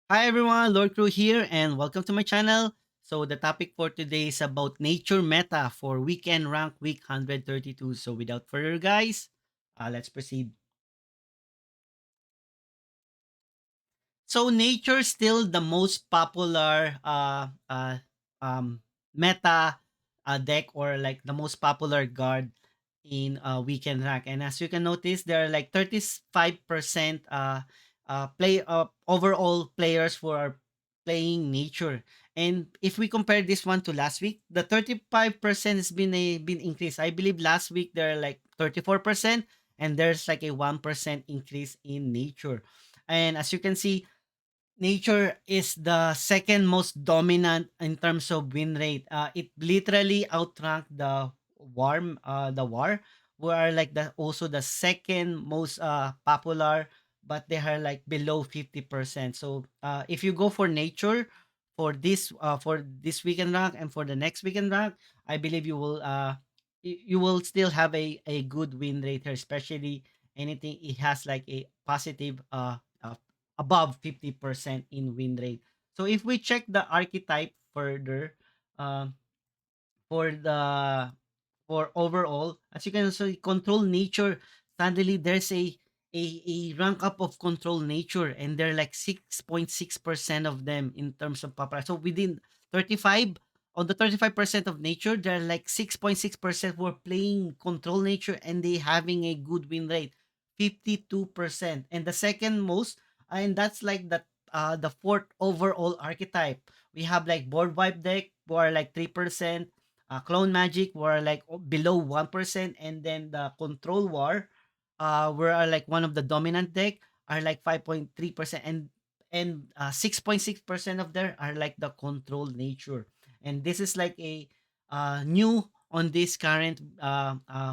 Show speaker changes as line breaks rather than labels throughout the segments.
Hi everyone, Lord Crew here, and welcome to my channel. So the topic for today is about nature meta for weekend rank week 132. So without further guys, let's proceed. So nature still the most popular um, meta deck, or like the most popular guard in weekend rank. And as you can notice, there are like 35% play overall players who are playing nature. And if we compare this one to last week, the 35% has been increased. I believe last week there are like 34%, and there's like a 1% increase in nature. And as you can see, nature is the second most dominant in terms of win rate. It literally outranked the war, who are like the also the second most popular, but they are like below 50%. So if you go for nature for this weekend rank and for the next weekend rank, I believe you will still have a good win rate here, especially anything it has like a positive above 50% in win rate. So if we check the archetype further, um, for the for overall, as you can also control nature, suddenly there's a rank up of control nature, and they're like 6.6% of them in terms of popular. So within 35, on the 35% of nature, there are like 6.6% who are playing control nature, and they having a good win rate, 52%. And the second most, and that's like the fourth overall archetype. We have like board wipe deck who are like 3%, Clone Magic were like below 1%, and then the Control War were like one of the dominant deck, are like 5.3%, and 6.6% of there are like the control nature. And this is like a new on this current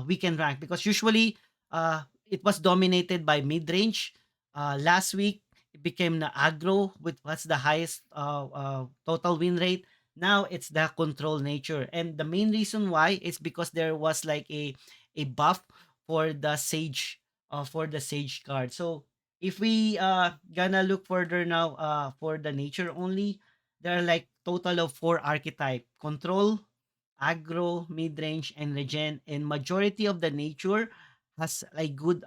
weekend rank, because usually it was dominated by mid range. Last week it became the aggro with what's the highest total win rate. Now it's the control nature. And the main reason why is because there was like a buff for the sage card. So if we gonna look further now for the nature only, there are like total of four archetype: control, aggro, mid-range, and regen. And majority of the nature has a good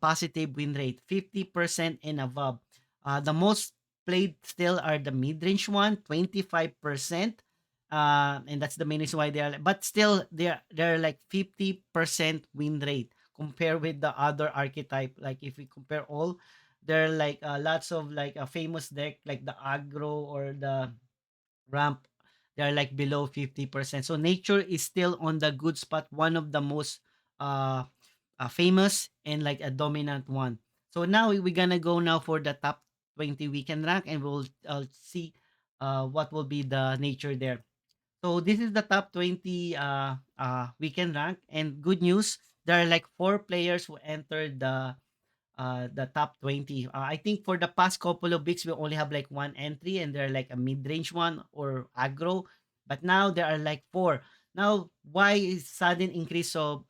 positive win rate, 50% and above. The most played still are the mid-range one, 25%. And that's the main reason why they are, but still they're like 50% win rate compared with the other archetype. Like if we compare all, there are like lots of like a famous deck like the aggro or the ramp, they're like below 50%. So nature is still on the good spot, one of the most uh, famous and like a dominant one. So now we're gonna go now for the top 20 weekend rank, and we'll see what will be the nature there. So this is the top 20 weekend rank, and good news, there are like four players who entered the top 20. I think for the past couple of weeks, we only have like one entry, and they're like a mid-range one or aggro. But now there are like four. Now, why is sudden increase of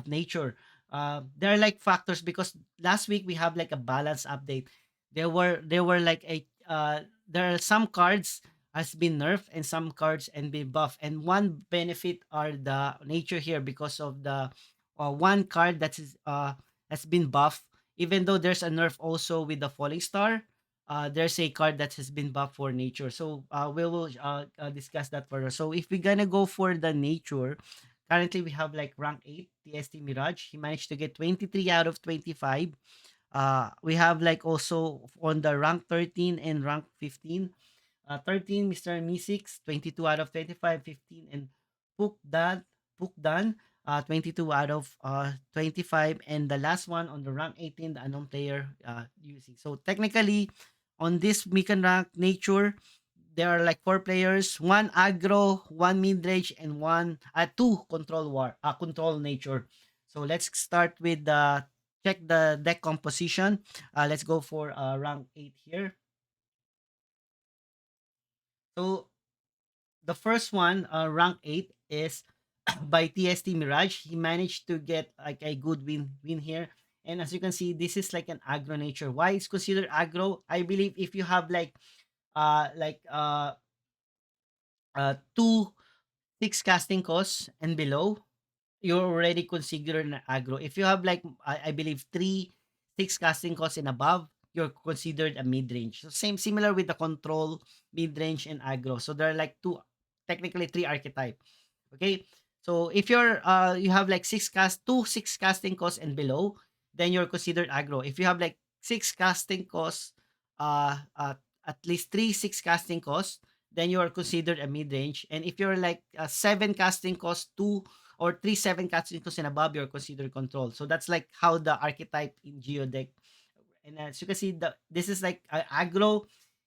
nature? There are like factors, because last week we have like a balance update. There were like a there are some cards has been nerfed and some cards and been buffed. And one benefit are the nature here, because of the one card that is has been buffed. Even though there's a nerf also with the falling star, there's a card that has been buffed for nature. So we will discuss that further. So if we're gonna go for the nature, currently we have like rank 8 TST Mirage. He managed to get 23 out of 25. We have like also on the rank 13 and rank 15. 13, Mr. Misix, 22 out of 25, 15, and Pukdan, 22 out of 25, and the last one on the rank 18, the unknown player, using. So technically, on this Mikan rank nature, there are like four players, one aggro, one mid range, and two control nature. So let's start with the check the deck composition. Let's go for rank 8 here. So the first one, rank 8, is by TST Mirage. He managed to get like a good win here. And as you can see, this is like an aggro nature. Why it's considered aggro? I believe if you have uh like uh two six casting costs and below, you're already considered an aggro. If you have I believe three six casting costs and above, you're considered a mid range. So same similar with the control, mid range, and aggro. So there are like two, technically three archetype. Okay. So if you have like six casting costs and below, then you're considered aggro. If you have like six casting costs, uh, uh at least three six casting costs, then you are considered a mid range. And if you're like seven casting costs, two or three seven casting costs and above, you're considered control. So that's like how the archetype in Geodeck. And as you can see, this is like aggro.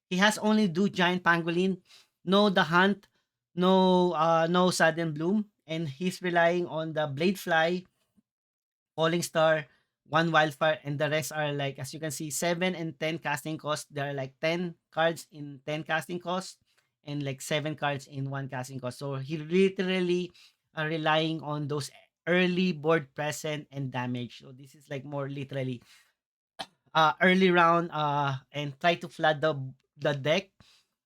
He has only do giant pangolin, no the hunt, no sudden bloom, and he's relying on the blade fly, falling star, one wildfire, and the rest are like as you can see, 7 and 10 casting cost. There are like 10 cards in 10 casting cost, and like 7 cards in one casting cost. So he literally are relying on those early board present and damage. So this is like more literally early round and try to flood the deck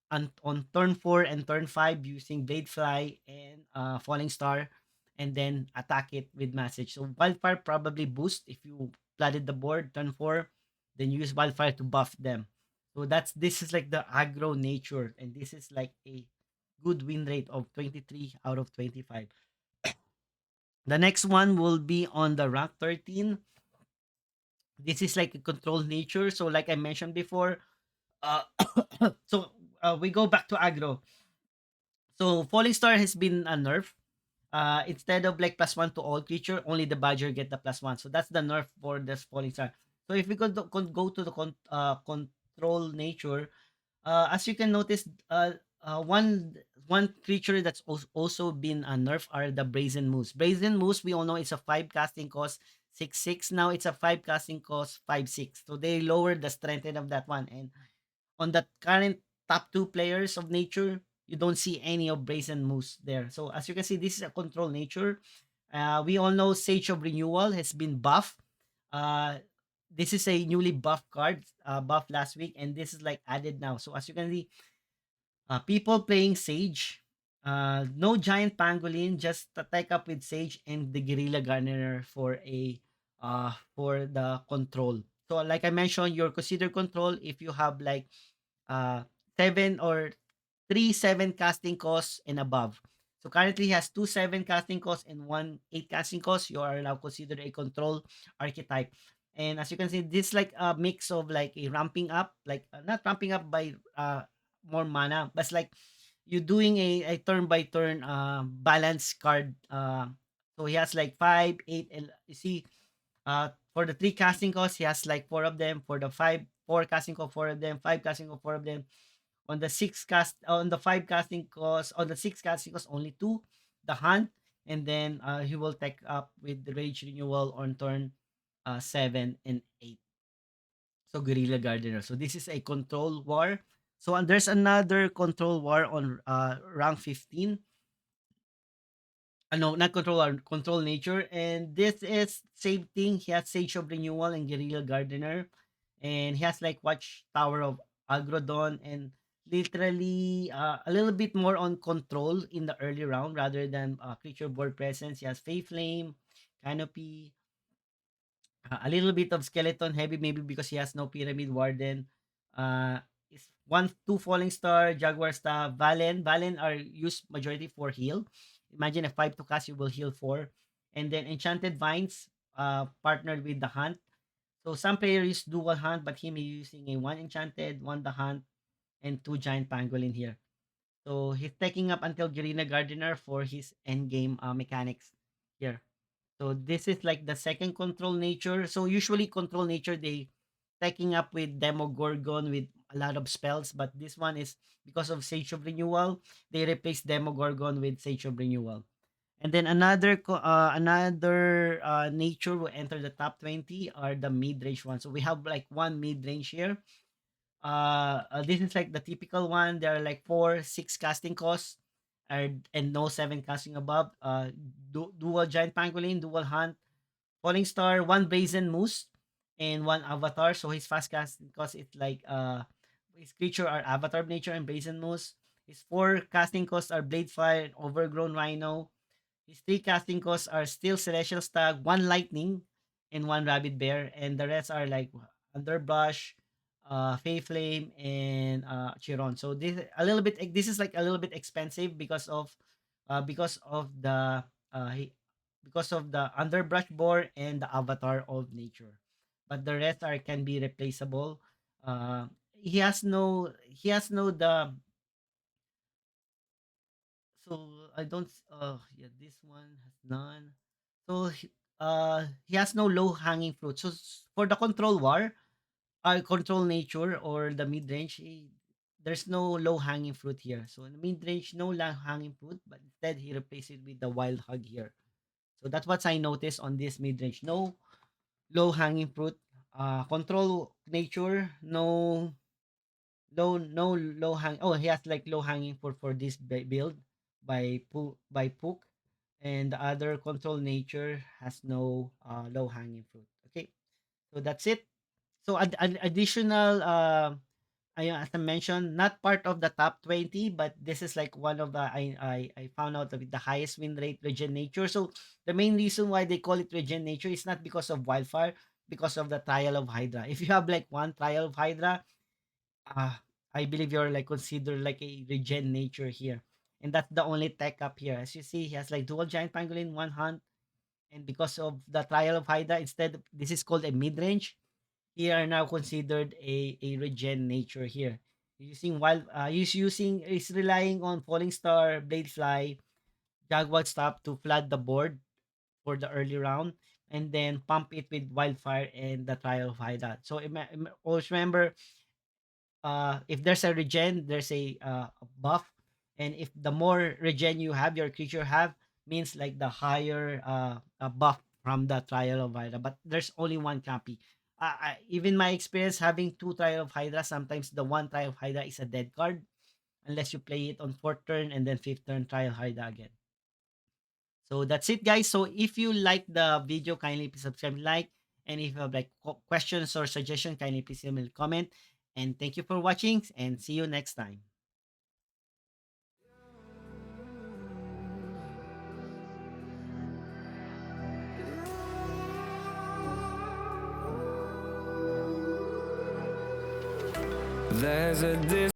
on turn 4 and turn 5 using Blade Fly and Falling Star, and then attack it with Message. So Wildfire probably boost if you flooded the board turn 4, then use Wildfire to buff them. So this is like the aggro nature, and this is like a good win rate of 23 out of 25. The next one will be on the rank 13. This is like a controlled nature. So like I mentioned before, uh, so we go back to aggro. So Falling Star has been a nerf. Instead of like +1 to all creature, only the Badger get the +1. So that's the nerf for this Falling Star. So if we go to the control nature, as you can notice, one creature that's also been a nerf are the Brazen Moose. Brazen Moose, we all know it's a 5 casting cost 6/6. Now it's a 5 casting cost 5/6. So they lowered the strength of that one, and on the current top two players of nature, you don't see any of Brazen Moose there. So as you can see, this is a control nature. We all know Sage of Renewal has been buffed. Uh, this is a newly buffed card, buffed last week, and this is like added now. So as you can see, people playing Sage, no giant pangolin, just attack up with Sage and the Guerrilla Gardener for the control. So like I mentioned, you're considered control if you have like uh, 7 or 3 7 casting costs and above. So currently he has 2 7 casting costs and 1 8 casting costs. You are now considered a control archetype. And as you can see, this like a mix of like a ramping up, like not ramping up by more mana, but it's like you doing a turn by turn balance card. So he has like 5, 8, and you see for the 3 casting costs, he has like 4 of them. For the 4 casting cost, 4 of them. 5 casting cost, 4 of them. On the 5 casting cost, on the 6 casting cost, only 2. The hunt, and then he will take up with the rage renewal on turn 7 and 8. So Guerrilla Gardener. So this is a control war. So there's another control war on rank 15. No, not control war, control nature. And this is same thing. He has Sage of Renewal and Guerrilla Gardener. And he has like Watchtower of Agrodon, and literally a little bit more on control in the early round rather than creature board presence. He has Fey Flame, Canopy, a little bit of skeleton heavy maybe because he has no pyramid warden. Is one two falling star, jaguar staff, Valen are used majority for heal. Imagine a 5 to cast, you will heal 4. And then enchanted vines partnered with the hunt. So some players use dual hunt, but him is using a one enchanted, one the hunt, and two giant pangolin here. So he's taking up until Garena Gardener for his end game mechanics here. So this is like the second control nature. So usually control nature they taking up with Demogorgon with a lot of spells, but this one is because of Sage of Renewal, they replace Demogorgon with Sage of Renewal. And then another nature will enter the top 20 are the mid-range ones. So we have like one mid-range here. This is like the typical one. There are like 4, 6 casting costs, and no 7 casting above. Dual giant pangolin, dual hunt, falling star, one brazen moose. and one avatar. So his fast casting cost is like his creature are Avatar of Nature and Brazen Moose. His four casting costs are Blade Fire and Overgrown Rhino. His three casting costs are Steel Celestial Stag, one Lightning, and one Rabid Bear. And the rest are like Underbrush, Fey Flame, and Chiron. So this is like a little bit expensive because of the uh, he, because of the Underbrush Boar and the Avatar of Nature. But the rest are can be replaceable. He has no the so I don't yeah, this one has none. So he has no low hanging fruit. So for the control war, control nature or the mid range, there's no low hanging fruit here. So in the mid range, no low hanging fruit, but instead he replaced it with the wild hug here. So that's what I noticed on this mid range. No low hanging fruit. Control nature, no low hang. Oh, he has like low hanging for this build by Pook, and the other control nature has no low hanging fruit. Okay, so that's it. So additional as I mentioned, not part of the top 20, but this is like one of the I found out of the highest win rate regen nature. So the main reason why they call it regen nature is not because of wildfire, because of the trial of Hydra. If you have like one trial of Hydra, I believe you're like considered like a regen nature here. And that's the only tech up here. As you see, he has like dual giant pangolin, one hunt, and because of the trial of Hydra, instead this is called a mid-range. He are now considered a regen nature here. He's relying on Falling Star, Bladefly, Jaguar Stop to flood the board for the early round, and then pump it with Wildfire and the Trial of Hydra. So always remember, if there's a regen, there's a buff, and if the more regen you have, your creature have, means like the higher buff from the Trial of Hydra. But there's only one copy. Even my experience having two Trial of Hydra, sometimes the one Trial of Hydra is a dead card unless you play it on fourth turn and then fifth turn Trial of Hydra again. So that's it, guys. So if you like the video, kindly please subscribe, like, and if you have like questions or suggestion, kindly please leave me a comment. And thank you for watching, and see you next time.
There's a